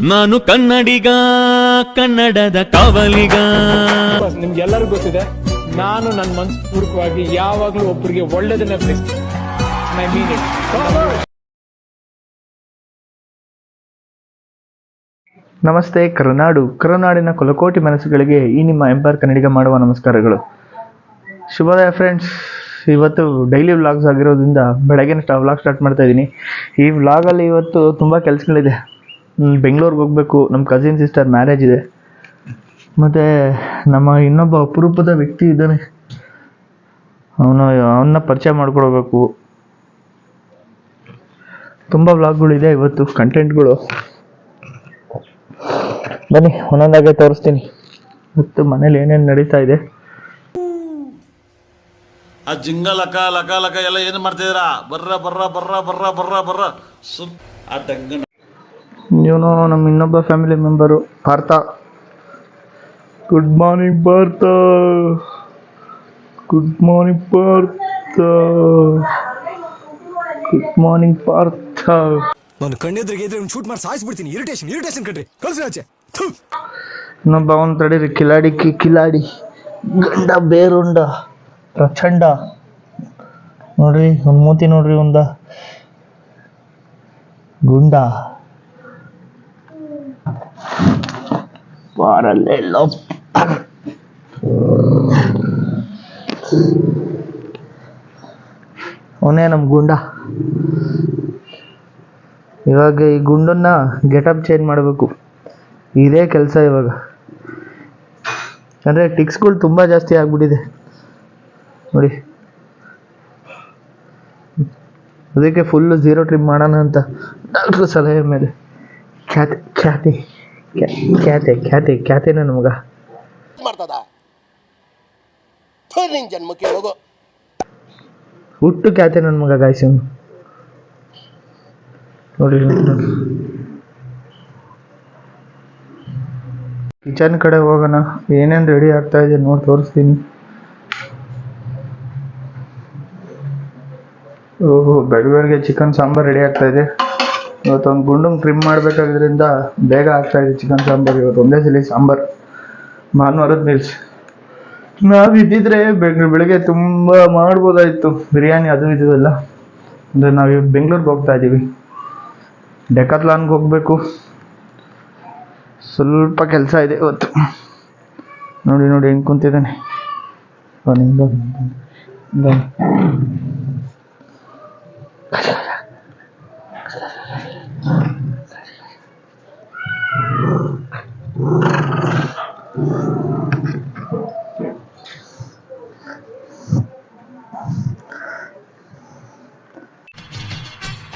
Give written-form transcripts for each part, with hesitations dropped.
ನಾನು ಕನ್ನಡಿಗ, ಕನ್ನಡದ ಕಾವಲಿಗ. ನಿಮ್ಗೆಲ್ಲರಿಗೂ ಗೊತ್ತಿದೆ, ನಾನು ನನ್ನ ಮನಸ್ಪೂರ್ವಕವಾಗಿ ಯಾವಾಗಲೂ ಒಬ್ಬರಿಗೆ ಒಳ್ಳೇದನ್ನ ಬಯಸ್ತೀನಿ. ನಮಸ್ತೆ ಕರುನಾಡಿನ ಕುಲಕೋಟಿ ಮನಸ್ಸುಗಳಿಗೆ ಈ ನಿಮ್ಮ ಎಂಪೈರ್ ಕನ್ನಡಿಗ ಮಾಡುವ ನಮಸ್ಕಾರಗಳು. ಶುಭೋದಯ ಫ್ರೆಂಡ್ಸ್. ಇವತ್ತು ಡೈಲಿ ವ್ಲಾಗ್ಸ್ ಆಗಿರೋದ್ರಿಂದ ಬೆಳಗ್ಗೆ ವ್ಲಾಗ್ ಸ್ಟಾರ್ಟ್ ಮಾಡ್ತಾ ಇದ್ದೀನಿ. ಈ ವ್ಲಾಗಲ್ಲಿ ಇವತ್ತು ತುಂಬ ಕೆಲಸಗಳಿದೆ. ಬೆಂಗಳೂರಿಗೆ ಹೋಗಬೇಕು, ನಮ್ಮ ಕಸಿನ್ ಸಿಸ್ಟರ್ ಮ್ಯಾರೇಜ್ ಇದೆ, ಮತ್ತು ನಮ್ಮ ಇನ್ನೊಬ್ಬ ಅಪರೂಪದ ವ್ಯಕ್ತಿ ಇದ್ದಾನೆ, ಅವನ್ನ ಪರಿಚಯ ಮಾಡ್ಕೊಳ್ಬೇಕು. ತುಂಬ ವ್ಲಾಗ್ಗಳಿದೆ ಇವತ್ತು, ಕಂಟೆಂಟ್ಗಳು. ಬನ್ನಿ ಒಂದೊಂದಾಗೆ ತೋರಿಸ್ತೀನಿ ಮತ್ತು ಮನೇಲಿ ಏನೇನು ನಡೀತಾ ಇದೆ. ಆ ಜಿಂಗ ಲಕ ಲಕ ಲಕ ಎಲ್ಲ ಏನು ಮಾಡ್ತಿದ್ದೀರಾ? ಬರ್ರ ಬರ್ರ ಬರ್ರ ಬರ್ರ ಬರ್ರ ಬರ್ರ ಆ ಡಂಗನ ಇವನು ನಮ್ಮ ಇನ್ನೊಬ್ಬ family member Partha. Good morning Partha. Good morning Partha. Good morning Partha. ನಾನು ಕಣ್ಣೆದ್ರಿಗೆ ಇದ್ರೆ ಶೂಟ್ ಮಾಡಿ ಸಾಯಿಸ್ಬಿಡ್ತೀನಿ. ಇರಿಟೇಷನ್ ಕಣ್ರಿ, ಕಳ್ಸಿ ಆಚೆ. ಇನ್ನೊಬ್ಬ ಅವನು ತಡೀರಿ, ಕಿಲಾಡಿ ಗಂಡ ಬೇರುಂಡ ಪ್ರಚಂಡ. ನೋಡ್ರಿ ಒಂದು ಮೂತಿ ನೋಡ್ರಿ, ಒಂದ ಗುಂಡ ಬಾರಲ್ಲೆಲ್ಲ. ಅವನೇ ನಮ್ಮ ಗುಂಡ. ಇವಾಗ ಈ ಗುಂಡನ್ನ ಗೆಟಪ್ ಚೇಂಜ್ ಮಾಡಬೇಕು, ಇದೇ ಕೆಲಸ ಇವಾಗ. ಅಂದರೆ ಟಿಕ್ಸ್ಗಳು ತುಂಬ ಜಾಸ್ತಿ ಆಗ್ಬಿಟ್ಟಿದೆ ನೋಡಿ, ಅದಕ್ಕೆ ಫುಲ್ಲು ಝೀರೋ ಟ್ರಿಮ್ ಮಾಡೋಣ ಅಂತ ಡಾಕ್ಟ್ರು ಸಲಹೆ ಮೇಲೆ. ಖ್ಯಾತೆ ನನ್ನ ಮಗ ಹುಟ್ಟು ಖ್ಯಾತೆ ನನ್ನ ಮಗ ಗಾಯ್ಸಿ ನೋಡಿ. ಕಿಚನ್ ಕಡೆ ಹೋಗೋಣ, ಏನೇನು ರೆಡಿ ಆಗ್ತಾ ಇದೆ ನೋಡಿ ತೋರಿಸ್ತೀನಿ. ಓಹೋ, ಬೆಳಗ್ಗೆ ಚಿಕನ್ ಸಾಂಬಾರು ರೆಡಿ ಆಗ್ತಾ ಇದೆ. ಇವತ್ತು ಒಂದು ಗುಂಡಂಗೆ ಟ್ರಿಮ್ ಮಾಡಬೇಕಾದ್ರಿಂದ ಬೇಗ ಆಗ್ತಾ ಇದೆ ಚಿಕನ್ ಸಾಂಬಾರು. ಇವತ್ತು ಒಂದೇ ಸಲ ಸಾಂಬಾರು, ಭಾನುವಾರದ ಮೀಲ್ಸ್. ನಾವು ಇದ್ದಿದ್ರೆ ಬೆಳಗ್ಗೆ ತುಂಬ ಮಾಡ್ಬೋದಾಯಿತು, ಬಿರಿಯಾನಿ ಅದು ಇದು ಎಲ್ಲ. ಅಂದರೆ ನಾವು ಬೆಂಗಳೂರಿಗೆ ಹೋಗ್ತಾ ಇದ್ದೀವಿ, ಡೆಕಾಥ್ಲಾನ್ಗೆ ಹೋಗಬೇಕು. ಸ್ವಲ್ಪ ಕೆಲಸ ಇದೆ ಇವತ್ತು. ನೋಡಿ ಹೆಂಗೆ ಕುಂತಿದ್ದಾನೆ.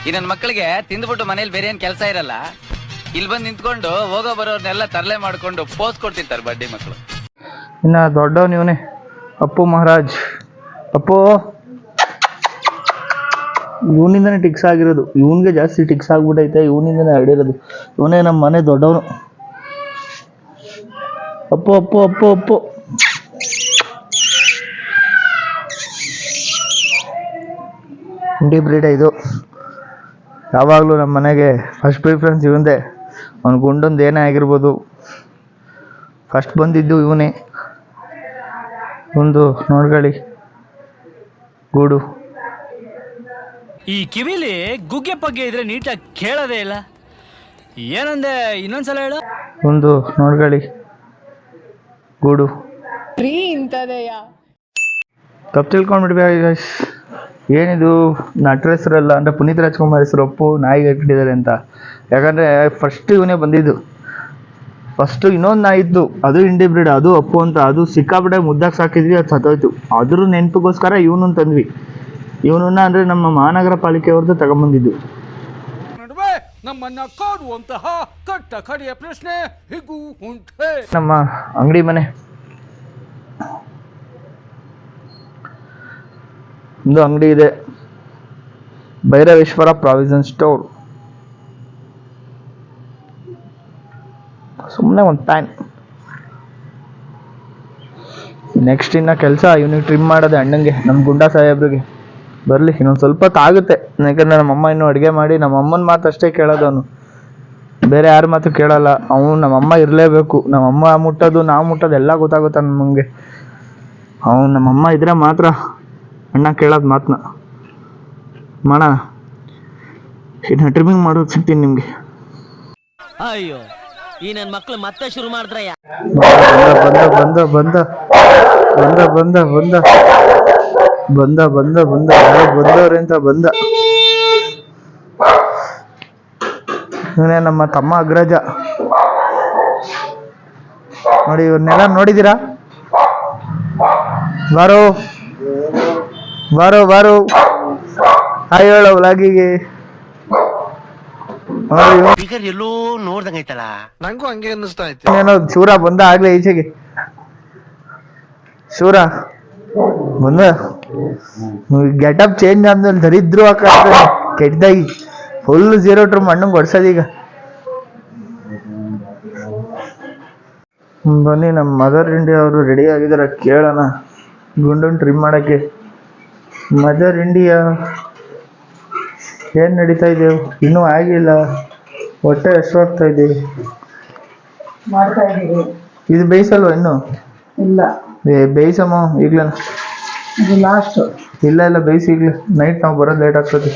ಈ ನನ್ನ ಮಕ್ಕಳಿಗೆ ತಿಂದ್ಬಿಟ್ಟು ಮನೇಲಿ ಬೇರೆ ಏನ್ ಕೆಲಸ ಇರಲ್ಲ, ಇಲ್ಲಿ ಬಂದು ನಿಂತ್ಕೊಂಡು ಹೋಗೋ ಬರೋರ್ನೆಲ್ಲ ತರಲೆ ಮಾಡ್ಕೊಂಡು ಪೋಸ್ ಕೊಡ್ತಿರ್ತಾರೆ ಬಡ್ಡಿ ಮಕ್ಕಳು. ಇನ್ನ ದೊಡ್ಡವನು ಇವನೇ, ಅಪ್ಪು ಮಹಾರಾಜ್. ಅಪ್ಪು ಇವನಿಂದನೇ ಟಿಕ್ಸ್ ಆಗಿರೋದು, ಇವನಿಗೆ ಜಾಸ್ತಿ ಟಿಕ್ಸ್ ಆಗ್ಬಿಟ್ಟೈತೆ, ಇವನಿಂದನೇ ಹರಡಿರೋದು. ಇವನೇ ನಮ್ಮ ಮನೆ ದೊಡ್ಡವನು. ಅಪ್ಪು ಅಪ್ಪು ಅಪ್ಪು ಅಪ್ಪು ಇಂಡಿ ಬ್ರೀಡ್ ಇದು. ಯಾವಾಗಲೂ ನಮ್ಮ ಮನೆಗೆ ಫಸ್ಟ್ ಪ್ರಿಫರೆನ್ಸ್ ಇವಂದೇ. ಅವ್ನು ಗುಂಡೊಂದು ಏನೇ ಆಗಿರ್ಬೋದು, ಫಸ್ಟ್ ಬಂದಿದ್ದು ಇವನೇ. ಒಂದು ನೋಡ್ಕೊಳ್ಳಿ ಗೂಡು. ಈ ಕಿವಿಲಿ ಗುಗ್ಗೆ ಪಗ್ಗೆ ಇದ್ರೆ ನೀಟಾಗಿ ಕೇಳೋದೇ ಇಲ್ಲ. ಏನಂದೆ, ಇನ್ನೊಂದ್ಸಲ ಹೇಳು. ಒಂದು ನೋಡ್ಕೊಳ್ಳಿ ಗೂಡು. ತಪ್ಪು ತಿಳ್ಕೊಂಡ್ಬಿಡ್ಬೇಕು ಗೈಸ್. ಏನಿದು ನಟರ ಹೆಸರಲ್ಲ, ಅಂದರೆ ಪುನೀತ್ ರಾಜ್ಕುಮಾರ್ ಹೆಸರು ಅಪ್ಪು ನಾಯಿಗೆ ಇಟ್ಟಿದ್ದಾರೆ ಅಂತ. ಯಾಕಂದರೆ ಫಸ್ಟ್ ಇವನೇ ಬಂದಿದ್ದು. ಫಸ್ಟು ಇನ್ನೊಂದು ನಾಯಿ ಇತ್ತು, ಅದು ಇಂಡಿ ಬ್ರೀಡ್, ಅದು ಅಪ್ಪು ಅಂತ. ಅದು ಸಿಕ್ಕಾಪಟ್ಟೆ ಮುದ್ದಾಗಿ ಸಾಕಿದ್ವಿ, ಅದು ಸತ್ತೋಯ್ತು. ಅದ್ರ ನೆನಪಿಗೋಸ್ಕರ ಇವನು ತಂದ್ವಿ. ಇವನನ್ನ ಅಂದರೆ ನಮ್ಮ ಮಹಾನಗರ ಪಾಲಿಕೆಯವ್ರದ್ದು ತಗೊಂಬಂದಿದ್ದು. ನಮ್ಮನ್ನ ಕಾಡುವಂತಹ ಕಟ್ಟ ಕಡೆಯ ಪ್ರಶ್ನೆ ಹೀಗೂ ಉಂಟೆ. ನಮ್ಮ ಅಂಗಡಿ ಮನೆ, ಒಂದು ಅಂಗಡಿ ಇದೆ, ಭೈರವೇಶ್ವರ ಪ್ರಾವಿಷನ್ ಸ್ಟೋರ್. ಸುಮ್ಮನೆ ಒಂದು ಟೈಮ್. ನೆಕ್ಸ್ಟ್ ಇನ್ನು ಕೆಲಸ ಇವನಿಗೆ ಟ್ರಿಮ್ ಮಾಡೋದೆ, ಅಣ್ಣಂಗೆ, ನಮ್ಮ ಗುಂಡಾ ಸಾಹೇಬ್ರಿಗೆ. ಬರಲಿ, ಇನ್ನೊಂದು ಸ್ವಲ್ಪ ಹೊತ್ತು ಆಗುತ್ತೆ. ಯಾಕಂದರೆ ನಮ್ಮಮ್ಮ ಇನ್ನೂ ಅಡುಗೆ ಮಾಡಿ, ನಮ್ಮ ಅಮ್ಮನ ಮಾತು ಅಷ್ಟೇ ಕೇಳೋದು ಅವನು. ಬೇರೆ ಯಾರ ಮಾತು ಕೇಳಲ್ಲ. ಅವನು ನಮ್ಮಮ್ಮ ಇರಲೇಬೇಕು. ನಮ್ಮಮ್ಮ ಮುಟ್ಟೋದು ನಾವು ಮುಟ್ಟೋದು ಎಲ್ಲ ಗೊತ್ತಾಗುತ್ತೆ ನಮಗೆ. ಅವನು ನಮ್ಮಮ್ಮ ಇದ್ರೆ ಮಾತ್ರ ಅಣ್ಣ ಕೇಳೋದು ಮಾತನ್ನ. ಮಾಡೋಣ, ಇನ್ನು ಟ್ರಿಮ್ಮಿಂಗ್ ಮಾಡೋದು ಸಿಗ್ತೀನಿ ನಿಮಗೆ. ಅಯ್ಯೋ, ಈ ನನ್ನ ಮಕ್ಳು ಮತ್ತೆ ಶುರು ಮಾಡಿದ್ರಯ್ಯ. ಬಂದ ಬಂದ ಬಂದ ಬಂದ ಬಂದ ಬಂದ ಬಂದ ಬಂದ ಯಾರೋ ಬಂದವ್ರೆ ಅಂತ ಬಂದ. ಇವನೇ ನಮ್ಮ ತಮ್ಮ ಅಗ್ರಜ. ನೋಡಿ, ಇವ್ರನ್ನೆಲ್ಲ ನೋಡಿದ್ದೀರಾ? ಬಾರೋ ಬಾರೋ ಬಾರೋ, ಹಾಯ್ ಹೇಳೋ ವ್ಲಾಗಿಗೆ. ಎಲ್ಲೋ ನೋಡ್ದಂಗೈತಲ್ಲ, ನಂಗೂ ಹಂಗೆ ಅನ್ನಿಸ್ತಾ ಇತ್ತು. ಏನೋ ಶೂರ ಬಂದ ಆಗ್ಲೇ ಈಚೆಗೆ. ಶೂರ ಬಂದ. ಗೆಟಪ್ ಚೇಂಜ್ ಆದ್ಮೇಲೆ ದರಿದ್ರು ಹಾಕಾಡ್ತಾನೆ ಕೆಟ್ಟದಾಗಿ. ಫುಲ್ 0 ಟ್ರಿಮ್ ಅಣ್ಣಂಗೆ ಹೊಡ್ಸೋದೀಗ. ಬನ್ನಿ, ನಮ್ಮ ಮದರ್ ಇಂಡಿಯಾ ಅವರು ರೆಡಿ ಆಗಿದ್ದಾರೆ. ಕೇಳೋಣ ಗುಂಡನ್ ಟ್ರಿಮ್ ಮಾಡಕ್ಕೆ. ಮದರ್ ಇಂಡಿಯಾ, ಏನ್ ನಡೀತಾ ಇದೆ? ಇನ್ನೂ ಆಗಿಲ್ಲ, ಹೊಟ್ಟೆ ಹಸಿವಾಗ್ತಾ ಇದೆ. ಇದು ಬೇಯಿಸಲ್ವಾ ಇನ್ನು? ಇಲ್ಲ, ಬೇಯಿಸಮ್ಮ ಈಗ್ಲೇ. ಇದು ಲಾಸ್ಟ್. ಇಲ್ಲ ಇಲ್ಲ, ಬೇಯಿಸಿ ಈಗಲೇ. ನೈಟ್ ನಾವು ಬರೋದು ಲೇಟ್ ಆಗ್ತದೆ.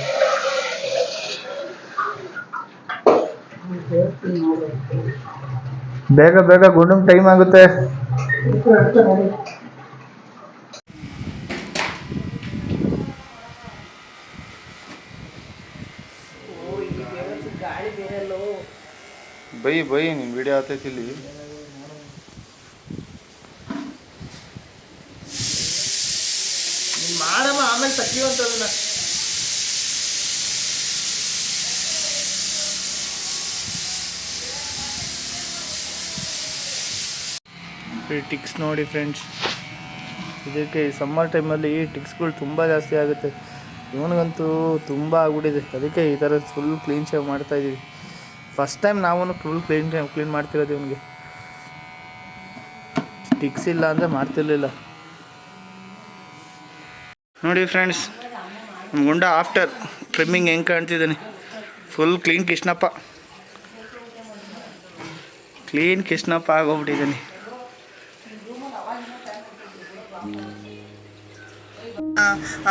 ಬೇಗ ಬೇಗ, ಗುಂಡಂಗೆ ಟೈಮ್ ಆಗುತ್ತೆ. ಬೈ ಬೈ, ನೀನು ವಿಡಿಯೋ ಆಗ್ತೈತಿ ಇಲ್ಲಿ. ಮಾಡಮ್ಮ, ಆಮೇಲೆ ತಕ್ಕಿವಂತದನ್ನ. ಟಿಕ್ಸ್ ನೋಡಿ ಫ್ರೆಂಡ್ಸ್, ಇದಕ್ಕೆ ಸಮ್ಮರ್ ಟೈಮಲ್ಲಿ ಟಿಕ್ಸ್ಗಳು ತುಂಬ ಜಾಸ್ತಿ ಆಗುತ್ತೆ. ಇವನಿಗಂತೂ ತುಂಬ ಆಗ್ಬಿಟ್ಟಿದೆ. ಅದಕ್ಕೆ ಈ ಥರ ಫುಲ್ ಕ್ಲೀನ್ ಶೇವ್ ಮಾಡ್ತಾಯಿದ್ದೀವಿ. ಫಸ್ಟ್ ಟೈಮ್ ನಾವು ಫುಲ್ ಕ್ಲೀನ್ ಮಾಡ್ತಿರೋದು ಇವನಿಗೆ. ಟಿಕ್ಸ್ ಇಲ್ಲ ಅಂದರೆ ಮಾಡ್ತಿರ್ಲಿಲ್ಲ. ನೋಡಿ ಫ್ರೆಂಡ್ಸ್, ನಮ್ಮ ಗುಂಡ ಆಫ್ಟರ್ ಟ್ರಿಮ್ಮಿಂಗ್ ಹೆಂಗೆ ಕಾಣ್ತಿದ್ದಾನೆ. ಫುಲ್ ಕ್ಲೀನ್ ಕೃಷ್ಣಪ್ಪ ಆಗೋಗ್ಬಿಟ್ಟಿದ್ದಾನೆ.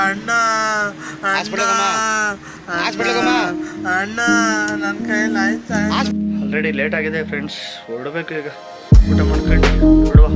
ಅಣ್ಣ ನನ್ನ ಕೈಯಲ್ಲಿ ಆಯ್ತಾ? ಆಲ್ರೆಡಿ ಲೇಟ್ ಆಗಿದೆ ಫ್ರೆಂಡ್ಸ್, ಹೊರಡಬೇಕು ಈಗ. ಊಟ ಮಾಡ್ಕೊಂಡು ಹೊರಡುವ.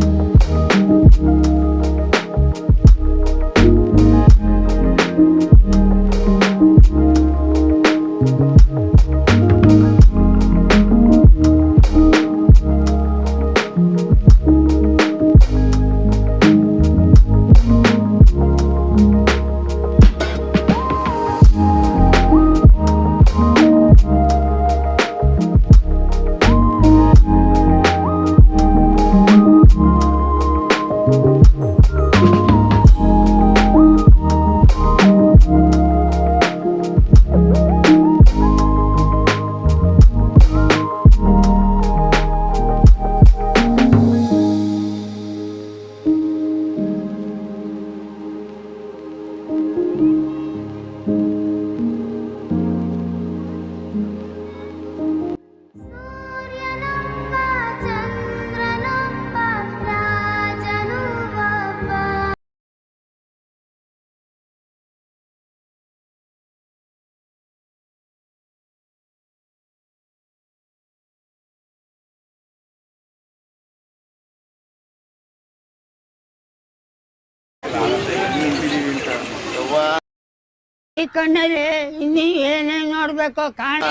ಈ ಕಣ್ಣಲ್ಲಿ ಇನ್ನೀ ಏನೇನು ನೋಡ್ಬೇಕು ಕಾಣ.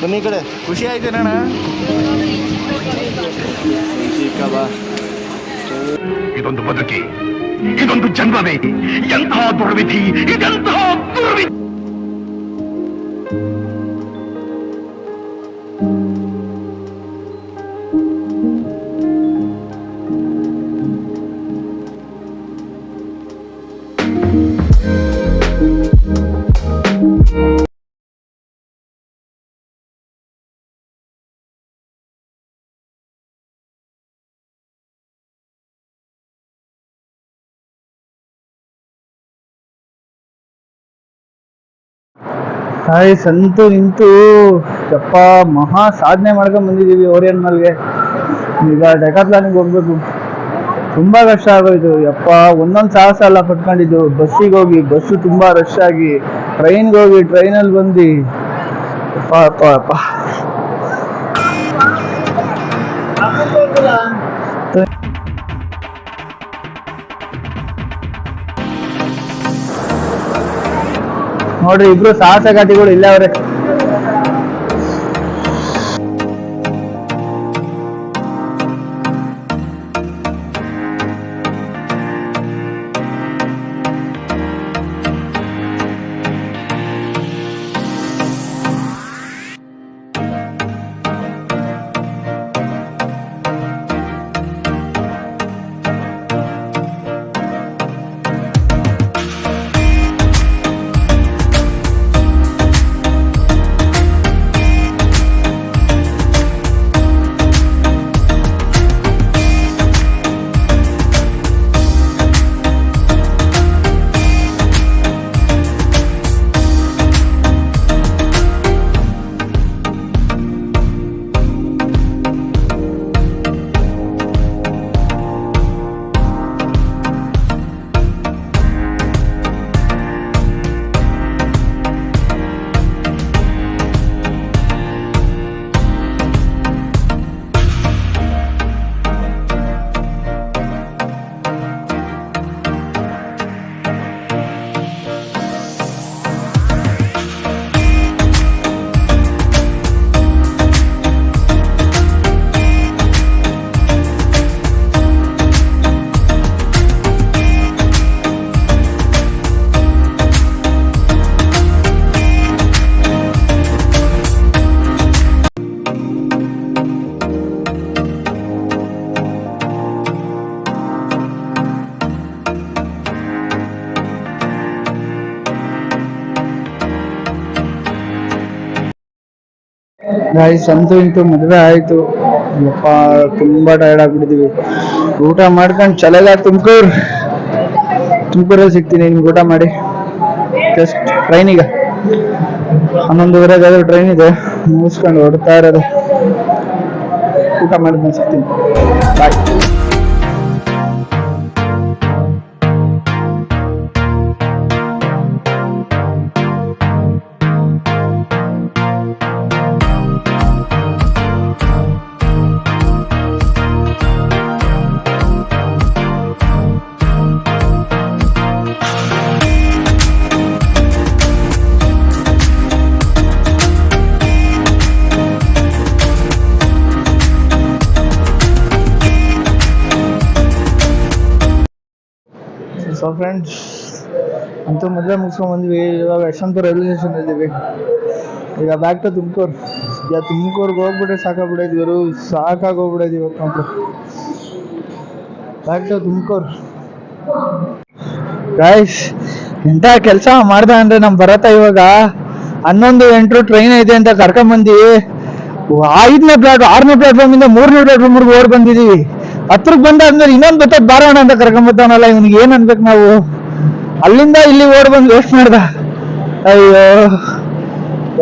ಬನ್ನಿ ಈ ಕಡೆ. ಖುಷಿ ಆಯ್ತೇನಣ್ಣ? ಇದೊಂದು ಬದುಕಿ, ಇದೊಂದು ಜನ್ಮವೇ, ಎಂತಹ ದುರ್ವಿಧಿ, ಇದೆಂತಹ ದುರ್ವಿಧಿ. ಗಾಯ್ಸ್ ಅಂತೂ ನಿಂತು ಯಪ್ಪ ಮಹಾ ಸಾಧನೆ ಮಾಡ್ಕೊಂಡ್ ಬಂದಿದ್ದೀವಿ ಓರಿಯನ್ ಮಾಲ್ಗೆ. ಈಗ ಡೆಕಾಥ್ಲಾನಿಗೆ ಹೋಗ್ಬೇಕು. ತುಂಬಾ ಕಷ್ಟ ಆಗೋಯ್ತು ಯಪ್ಪ. ಒಂದೊಂದು ಸಾಹಸ ಎಲ್ಲ ಪಟ್ಕೊಂಡಿದ್ದು. ಬಸ್ಸಿಗೆ ಹೋಗಿ ಬಸ್ಸು ತುಂಬಾ ರಶ್ ಆಗಿ, ಟ್ರೈನ್ಗೆ ಹೋಗಿ ಟ್ರೈನಲ್ಲಿ ಬಂದು ಯಪ್ಪ ಯಪ್ಪ ಯಪ್ಪ. ನೋಡ್ರಿ ಇಬ್ರು ಸಾಹಸಗಾತಿಗಳು ಇಲ್ಲೇ ಅವ್ರೆ. ಗಾಯ್ಸ್ ಅಂತೂ ಇಂತೂ ಮದುವೆ ಆಯ್ತು. ಯಪ್ಪ ತುಂಬಾ ಟೈರ್ಡ್ ಆಗ್ಬಿಟ್ಟಿದೀವಿ. ಊಟ ಮಾಡ್ಕೊಂಡು ಚಲೆಗ ತುಮಕೂರಲ್ಲಿ ಸಿಗ್ತೀನಿ ನಿಮ್ಗೆ ಊಟ ಮಾಡಿ. ಜಸ್ಟ್ ಟ್ರೈನಿಗೆ 11:30 ಟ್ರೈನ್ ಇದೆ, ಮುಗಿಸ್ಕೊಂಡು ಹೊಡ್ತಾ ಇರೋದು. ಊಟ ಮಾಡಿದ್ಮೇಲೆ ಸಿಗ್ತೀನಿ. ಬಾಯ್. ಸೊ ಫ್ರೆಂಡ್ಸ್ ಅಂತೂ ಮದುವೆ ಮುಗಿಸ್ಕೊಂಡ್ ಬಂದ್ವಿ. ಇವಾಗ ಯಶವಂತಪುರ ರೈಲ್ವೆ ಸ್ಟೇಷನ್ ಇದ್ದೀವಿ. ಈಗ ಬ್ಯಾಕ್ ಟು ತುಮಕೂರು. ಈಗ ತುಮಕೂರ್ಗೆ ಹೋಗ್ಬಿಟ್ರೆ ಸಾಕಾಗ್ಬಿಟ್ಟಿದ್ವಿ, ಸಾಕಾಗೋಗ್ಬಿಟ್ಟಿದ್ವಿ ಇವತ್ತು. Back to Tumakuru. ಗಾಯ್ಸ್ ಎಂಥ ಕೆಲಸ ಮಾಡ್ದ ಅಂದ್ರೆ ನಮ್ಮ ಭರತ ಇವಾಗ 11:08 ಟ್ರೈನ್ ಐತೆ ಅಂತ ಕರ್ಕೊಂಬಂದು 5ನೇ ಪ್ಲಾಟ್ಫಾರ್ಮ್ 6ನೇ ಪ್ಲಾಟ್ಫಾರ್ಮ್ ಇಂದ 3ನೇ ಪ್ಲಾಟ್ಫಾರ್ಮ್ಗೆ ಓಡ್ ಬಂದಿದೀವಿ. ಹತ್ರಕ್ಕೆ ಬಂದಾದ್ಮೇಲೆ ಇನ್ನೊಂದು ಬರ್ತದ ಬಾರೋಣ ಅಂತ ಕರ್ಕೊಂಬರ್ತಾವನಲ್ಲ, ಇವ್ನಿಗೆ ಏನ್ ಅನ್ಬೇಕು ನಾವು. ಅಲ್ಲಿಂದ ಇಲ್ಲಿ ಓಡ್ ಬಂದು ವೇಸ್ಟ್ ಮಾಡ್ದ. ಅಯ್ಯೋ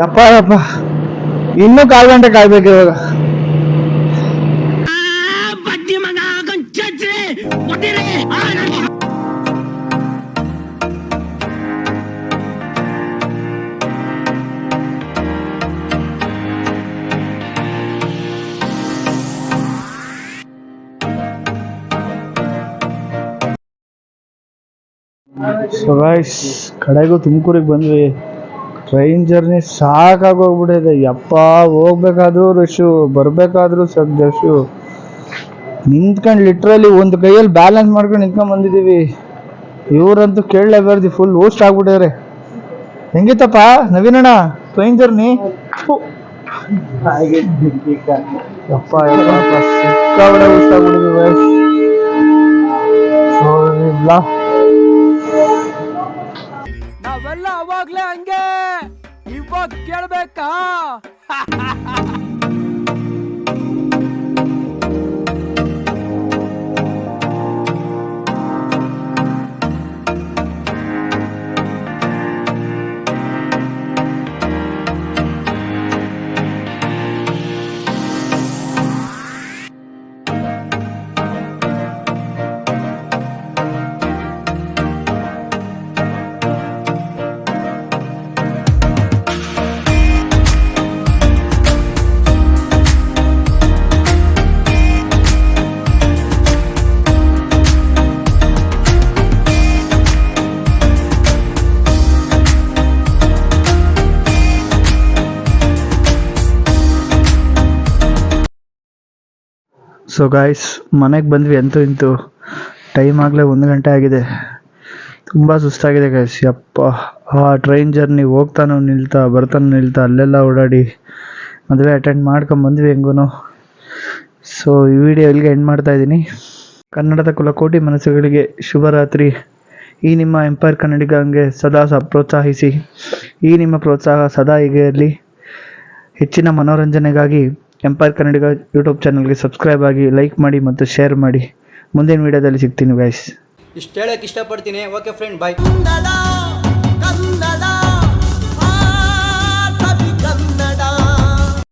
ಯಪ್ಪ ಯಪ್ಪ, ಇನ್ನೂ 1/4 ಗಂಟೆ ಕಾಯ್ಬೇಕು ಇವಾಗ. ಸೊ ಗೈಸ್ ಕಡೆಗೂ ತುಮಕೂರಿಗೆ ಬಂದ್ವಿ. ಟ್ರೈನ್ ಜರ್ನಿ ಸಾಕಾಗೋಗ್ಬಿಟ್ಟಿದೆ ಯಪ್ಪ. ಹೋಗ್ಬೇಕಾದ್ರೂ ರಶ್ಶು, ಬರ್ಬೇಕಾದ್ರೂ ರಶ್ಶು. ನಿಂತ್ಕೊಂಡು ಲಿಟ್ರಲಿ ಒಂದು ಕೈಯಲ್ಲಿ ಬ್ಯಾಲೆನ್ಸ್ ಮಾಡ್ಕೊಂಡು ನಿಂತ್ಕೊಂಡ್ ಬಂದಿದ್ದೀವಿ. ಇವ್ರಂತೂ ಕೇಳಲೇಬಾರ್ದು, ಫುಲ್ ಊಸ್ಟ್ ಆಗ್ಬಿಟ್ಟಿದ್ದಾರೆ. ಹೆಂಗಿತ್ತಪ್ಪ ನವೀನಣ್ಣ ಟ್ರೈನ್ ಜರ್ನಿ? ಯಪ್ಪ ಯಪ್ಪ ಸಿಕ್ಕಾಬಿಡೆ ಊಸ್ಟ್ ಆಗ್ಬಿಟ್ಟಿದ್ದೀವಿ. ನಾವೆಲ್ಲ ಅವಾಗ್ಲೇ ಹಂಗೆ, ಇವಾಗ ಕೇಳ್ಬೇಕಾ? ಸೊ ಗಾಯ್ಸ್ ಮನೆಗೆ ಬಂದ್ವಿ ಅಂತೂ ಇಂತೂ ಟೈಮ್ ಆಗಲೇ 1 ಗಂಟೆ ಆಗಿದೆ. ತುಂಬ ಸುಸ್ತಾಗಿದೆ ಗಾಯ್ಸ್. ಯಪ್ಪ ಆ ಟ್ರೈನ್ ಜರ್ನಿ ಹೋಗ್ತಾನೋ ನಿಲ್ತಾ ಬರ್ತಾನೋ ನಿಲ್ತಾ ಅಲ್ಲೆಲ್ಲ ಓಡಾಡಿ ಮದುವೆ ಅಟೆಂಡ್ ಮಾಡ್ಕೊಂಬಂದ್ವಿ ಹೆಂಗೂ. ಸೊ ಈ ವಿಡಿಯೋ ಇಲ್ಲಿಗೆ ಎಂಡ್ ಮಾಡ್ತಾ ಇದ್ದೀನಿ. ಕನ್ನಡದ ಕುಲಕೋಟಿ ಮನಸ್ಸುಗಳಿಗೆ ಶುಭರಾತ್ರಿ. ಈ ನಿಮ್ಮ ಎಂಪೈರ್ ಕನ್ನಡಿಗಂಗೆ ಸದಾ ಪ್ರೋತ್ಸಾಹಿಸಿ. ಈ ನಿಮ್ಮ ಪ್ರೋತ್ಸಾಹ ಸದಾ ಹೀಗೆ ಇರಲಿ. ಹೆಚ್ಚಿನ ಮನೋರಂಜನೆಗಾಗಿ ಎಂಪೈರ್ ಕನ್ನಡಿಗ ಯೂಟ್ಯೂಬ್ ಚಾನಲ್ಗೆ ಸಬ್ಸ್ಕ್ರೈಬ್ ಆಗಿ, ಲೈಕ್ ಮಾಡಿ ಮತ್ತು ಶೇರ್ ಮಾಡಿ. ಮುಂದಿನ ವಿಡಿಯೋದಲ್ಲಿ ಸಿಗ್ತೀನಿ ಗೈಸ್. ಇಷ್ಟು ಹೇಳಕ್ಕೆ ಇಷ್ಟಪಡ್ತೀನಿ. ಓಕೆ ಫ್ರೆಂಡ್, ಬಾಯ್. ಕನ್ನಡ